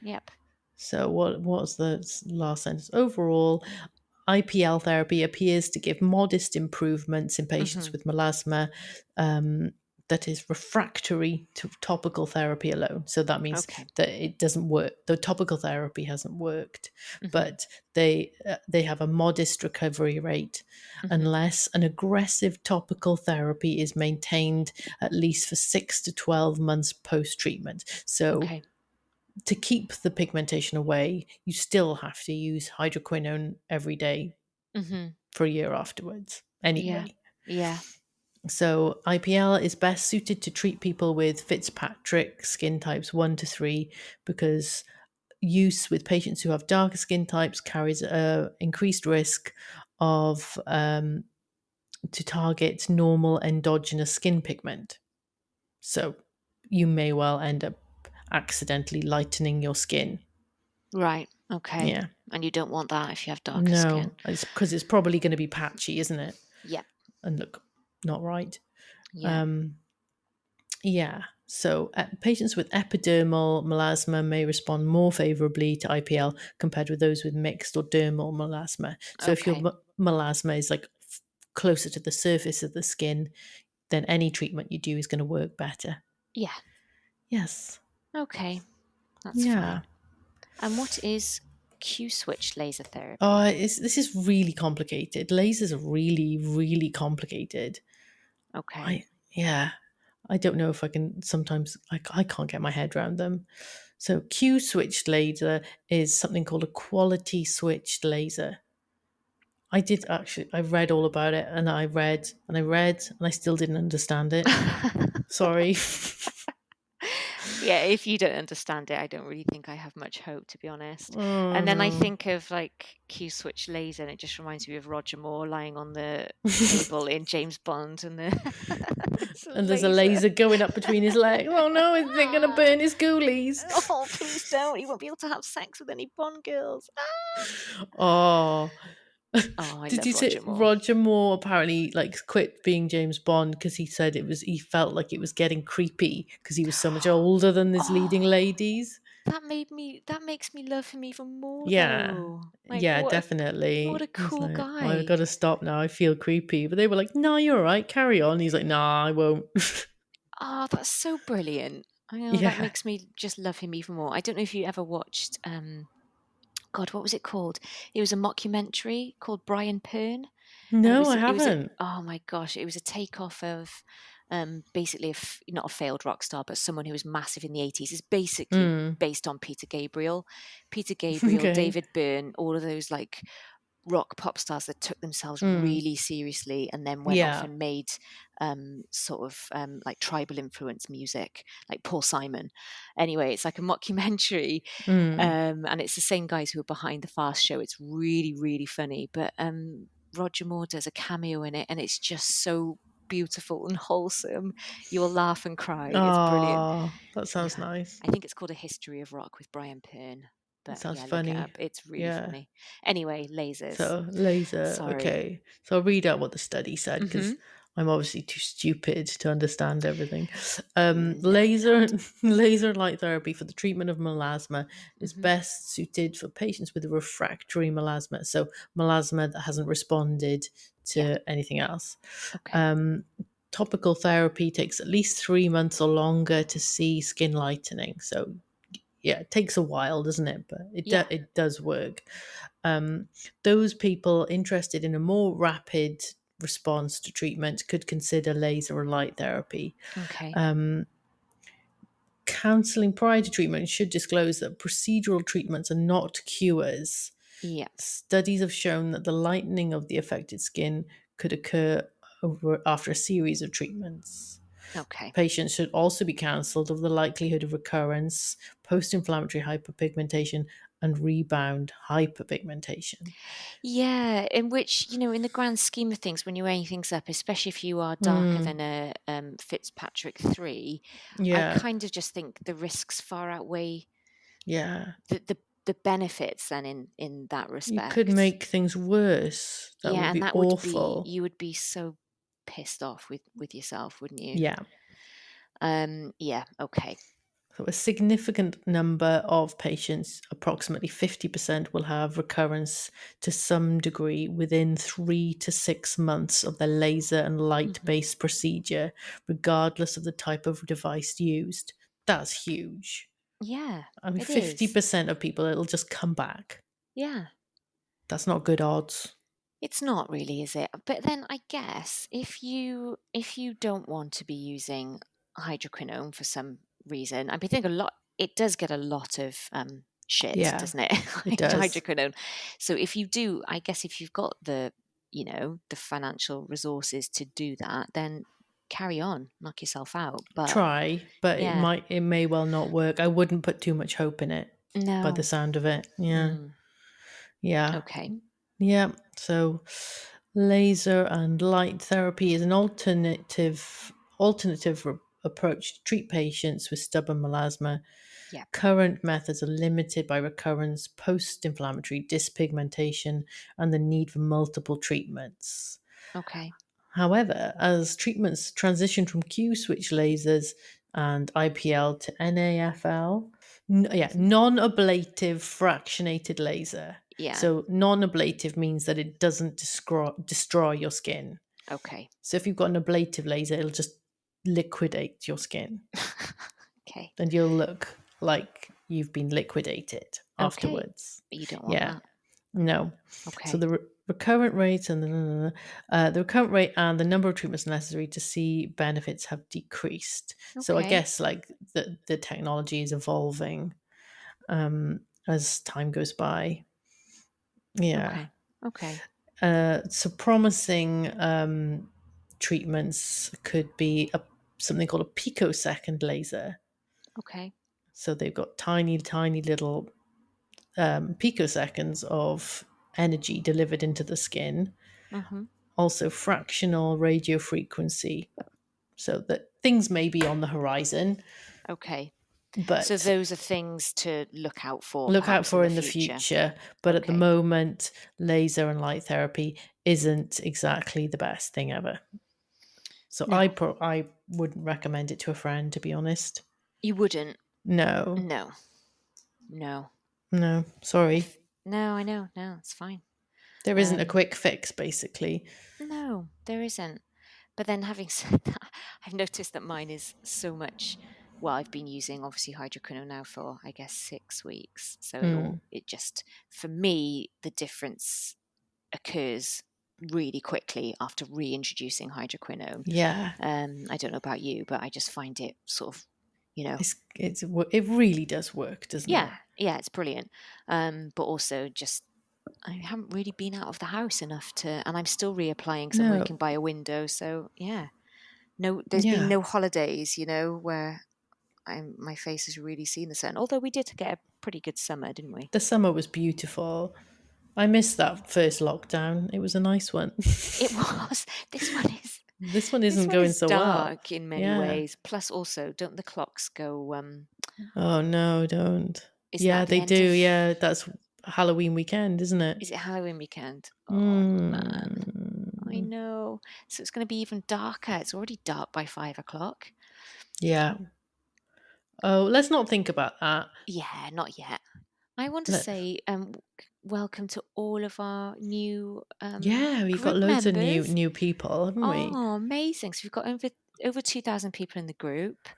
Yep. So what's the last sentence? Overall, IPL therapy appears to give modest improvements in patients Hmm. with melasma that is refractory to topical therapy alone. So that means Okay. that it doesn't work. The topical therapy hasn't worked, Hmm. but they have a modest recovery rate Hmm. unless an aggressive topical therapy is maintained at least for 6 to 12 months post treatment. So Okay. to keep the pigmentation away, you still have to use hydroquinone every day Hmm. for a year afterwards Yeah. anyway. Yeah. So IPL is best suited to treat people with Fitzpatrick skin types 1 to 3 because use with patients who have darker skin types carries a increased risk of to target normal endogenous skin pigment. So you may well end up accidentally lightening your skin. Right. Okay. Yeah. And you don't want that if you have darker No, skin. it's because it's probably going to be patchy, isn't it? Yep. And look, not right. Yeah. Um, yeah. So patients with epidermal melasma may respond more favorably to IPL compared with those with mixed or dermal melasma. So if your Okay. melasma is like closer to the surface of the skin, then any treatment you do is going to work better. Yeah. Yes. Okay. That's Yeah. fine. And what is Q switch laser Oh, therapy? this is really complicated. Lasers are really, really complicated. Okay. Yeah. I don't know if I can sometimes, I can't get my head around them. So, Q switched laser is something called a quality switched laser. I did actually, I read all about it and I read and I read and I still didn't understand it. Sorry. Yeah, if you don't understand it, I don't really think I have much hope, to be honest. Oh And then I no. think of like Q switch laser, and it just reminds me of Roger Moore lying on the table in James Bond, and the it's a And there's a laser. laser going up between his legs. Oh no, is it going to burn his ghoulies? Oh, please don't. He won't be able to have sex with any Bond girls. Oh, Oh, I did you love say Roger Moore. Roger Moore apparently like quit being James Bond because he said he felt like it was getting creepy because he was so much older than his leading Oh, ladies. that makes me love him even more Yeah. though. Like Yeah, what a definitely. He's cool like, I've got guy. to stop now. I feel creepy. But they were like, no, you're all right. Carry on. He's like, nah, I won't. Oh, that's so brilliant. I know that Yeah. makes me just love him even more. I don't know if you ever watched God, what was it called? It was a mockumentary called Brian Pern, and No, I it was a haven't. oh my gosh, it was a takeoff of basically not a failed rock star, but someone who was massive in the 80s. It's basically Hmm. based on Peter Gabriel, Okay. David Byrne, all of those like rock pop stars that took themselves Hmm. really seriously and then went off Yeah. and made like tribal influence music, like Paul Simon. Anyway, it's like a mockumentary, Hmm. and it's the same guys who are behind the Fast Show. It's really, really funny. But Roger Moore does a cameo in it, and it's just so beautiful and wholesome. You will laugh and cry. It's brilliant. Oh, that sounds Yeah, nice. I think it's called A History of Rock with Brian Pern. That But sounds yeah, look it funny. up. It's really Yeah. funny. Anyway, lasers. So laser, Sorry. okay. So I'll read out what the study said because Hmm. I'm obviously too stupid to understand everything. No, you're Laser not. laser light therapy for the treatment of melasma is Hmm. best suited for patients with refractory melasma, so melasma that hasn't responded Yeah. to anything else. Okay. Um, Topical therapy takes at least 3 months or longer to see skin lightening. So yeah, it takes a while, doesn't it? But Yeah. it does work. Um, those people interested in a more rapid response to treatment could consider laser or light therapy. Okay. Um, Counseling prior to treatment should disclose that procedural treatments are not cures. Yeah. Studies have shown that the lightening of the affected skin could occur after a series of treatments. Okay. Patients should also be counselled of the likelihood of recurrence, post inflammatory hyperpigmentation, and rebound hyperpigmentation. Yeah, in which, in the grand scheme of things, when you're weighing things up, especially if you are darker Mm, than a Fitzpatrick 3, I yeah, kind of just think the risks far outweigh yeah. the benefits then in that You could respect. make things worse. That Yeah, would and be that would be awful. you would be so pissed off with yourself, wouldn't you? Yeah. Yeah, okay. So a significant number of patients, approximately 50%, will have recurrence to some degree within 3 to 6 months of their laser and light Mhm. based procedure, regardless of the type of device used. That's huge. Yeah, I mean, it is. 50% of people, it'll just come back. Yeah. That's not good odds. It's not really, is it? But then I guess if you don't want to be using hydroquinone for some reason, I think a lot it does get a lot of shit, Yeah, doesn't it? it does. Hydroquinone. So if you do, I guess if you've got the financial resources to do that, then carry on, knock yourself out. But Try, but yeah, it may well not work. I wouldn't put too much hope in it by the no. sound of it. Yeah. Mm, Yeah. okay. Yeah. So laser and light therapy is an alternative approach to treat patients with stubborn melasma. Yeah. Current methods are limited by recurrence, post-inflammatory dyspigmentation, and the need for multiple treatments. Okay. However, as treatments transition from Q switch lasers and IPL to NAFL, Mhm. non-ablative fractionated laser. Yeah. So non-ablative means that it doesn't destroy your skin. Okay. So if you've got an ablative laser, it'll just liquidate your skin, Okay. and you'll look like you've been liquidated Okay. afterwards. But you don't want Yeah. that. No. So Okay. the recurrent rate and the recurrent rate and the number of treatments necessary to see benefits have decreased. So I Okay. guess like the technology is evolving as time goes by. Yeah. Okay. Okay. So promising treatments could be something called a picosecond laser. Okay. So they've got tiny, tiny little picoseconds of energy delivered into the skin. Mm-hmm. Also fractional radio frequency, so that things may be on the horizon, Okay. So but those are things to look out for look out perhaps in for the in the future. future. But at the Okay. moment, laser and light therapy isn't exactly the best thing ever. So No, I wouldn't recommend it to a friend, to be honest. you wouldn't. No, No. No. no, sorry. No, I know. No, it's fine. There isn't a Um quick fix, basically. no, there isn't. But then having said that, I've noticed that mine is so much well, I've been using obviously hydroquinone now for I guess 6 weeks. So Mm, it just for me the difference occurs really quickly after reintroducing hydroquinone. yeah, I don't know about you, but I just find it sort of, you know, it really does work, doesn't yeah, it? yeah, it's brilliant. But also just I haven't really been out of the house enough to, and I'm still reapplying because I'm No, working by a window. So yeah, no, there's been yeah. no holidays, where my face has really seen the sun. Although we did get a pretty good summer, didn't we? The summer was beautiful. I missed that first lockdown. It was a nice one. It was. This one is. This one This isn't one going is so well. dark in many Yeah. ways. Plus, also, don't the clocks go? Oh no, don't. Isn't Yeah, that the they do. end of? Yeah, that's Halloween weekend, isn't it? Is it Halloween weekend? Oh man, I Mm, know. So it's going to be even darker. It's already dark by 5 o'clock. yeah. Oh, let's not think about that. Yeah, not yet. I want to Let, say welcome to all of our new yeah, we've got group loads of members. new people, haven't we? Oh, amazing! So we've got over 2,000 people in the group,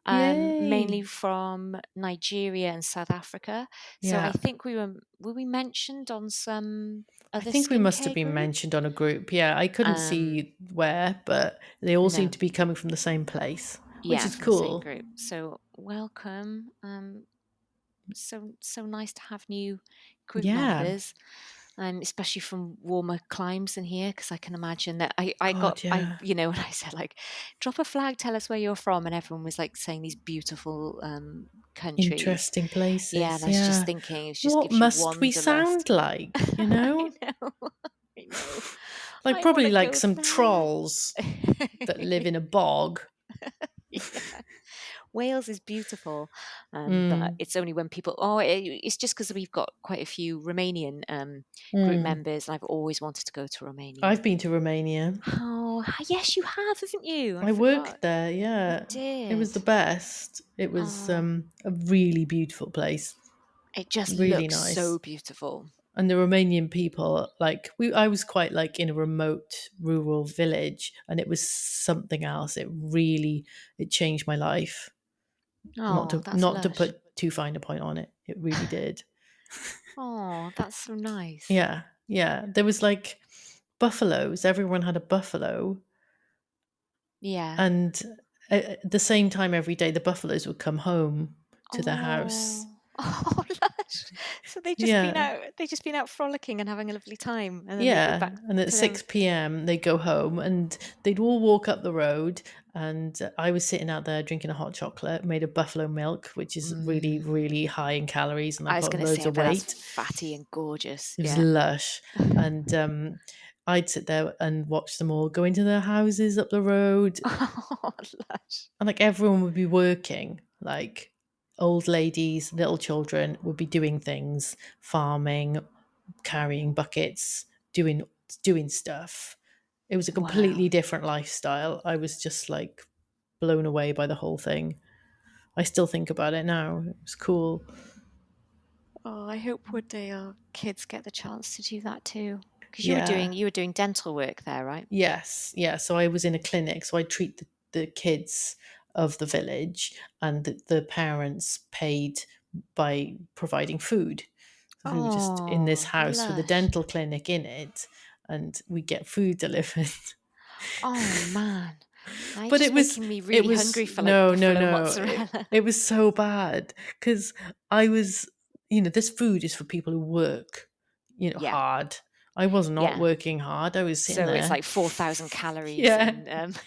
mainly Yay. from Nigeria and South Africa. So I Yeah. think were we mentioned on some I other think we must have skincare been group? mentioned on a group. Yeah, I couldn't Um, see where, but they all seem no, to be coming from the same place, which yeah, is from the same cool. group. So welcome. So nice to have new group Yeah. members, especially from warmer climes than here, because I can imagine that I got God, yeah. when I said like drop a flag, tell us where you're from, and everyone was like saying these beautiful countries. Interesting Yeah, and places. I was just Yeah. thinking it just What gives you must we wanderlust. sound like, you I know? know, I know. Like I want probably to like go some there. trolls that live in a bog. Yeah. Wales is beautiful, but Mm, it's only when people. It's just because we've got quite a few Romanian group mm. members, and I've always wanted to go to Romania. I've been to Romania. Oh, yes, you have, haven't you? I I forgot. worked there, You yeah. It was did. the best. It was Oh, a really beautiful place, it just really looks so nice. beautiful. And the Romanian people, like I was quite like in a remote rural village, and it was something else. It changed my life. Oh, that's Not to lush. put too fine a point on it. It really did. Oh, that's so nice. Yeah, yeah. There was like buffaloes. Everyone had a buffalo, Yeah. and at the same time every day, the buffaloes would come home to their house. Oh, oh, lush. So Yeah, they've just been out frolicking and having a lovely time, and then they go yeah. back And at to them. 6 p.m., they'd go home and they'd all walk up the road. And I was sitting out there drinking a hot chocolate made of buffalo milk, which is really, Mm. really high in calories. And I I was put on going to loads say, I of bet that's weight. fatty and gorgeous. It was Yeah. lush. And I'd sit there and watch them all go into their houses up the road. Oh, lush. And like everyone would be working, like old ladies, little children would be doing things, farming, carrying buckets, doing stuff. It was a Wow. completely different lifestyle. I was just like blown away by the whole thing. I still think about it now. It was cool. Oh, I hope one day our kids get the chance to do that too. Because Yeah. you were doing dental work there, right? Yes. Yeah. So I was in a clinic. So I treat the kids of the village, and the parents paid by providing food. So we were just in this Oh, house with a lush. dental clinic in it, and we get food delivered. Oh man. Now you're But just making me it really was hungry for like no, no, buffalo no. mozzarella. It was so bad because I was, this food is for people who work, Yeah. hard. I was not Yeah. working hard. I was sitting So it's there. like 4,000 calories Yeah. and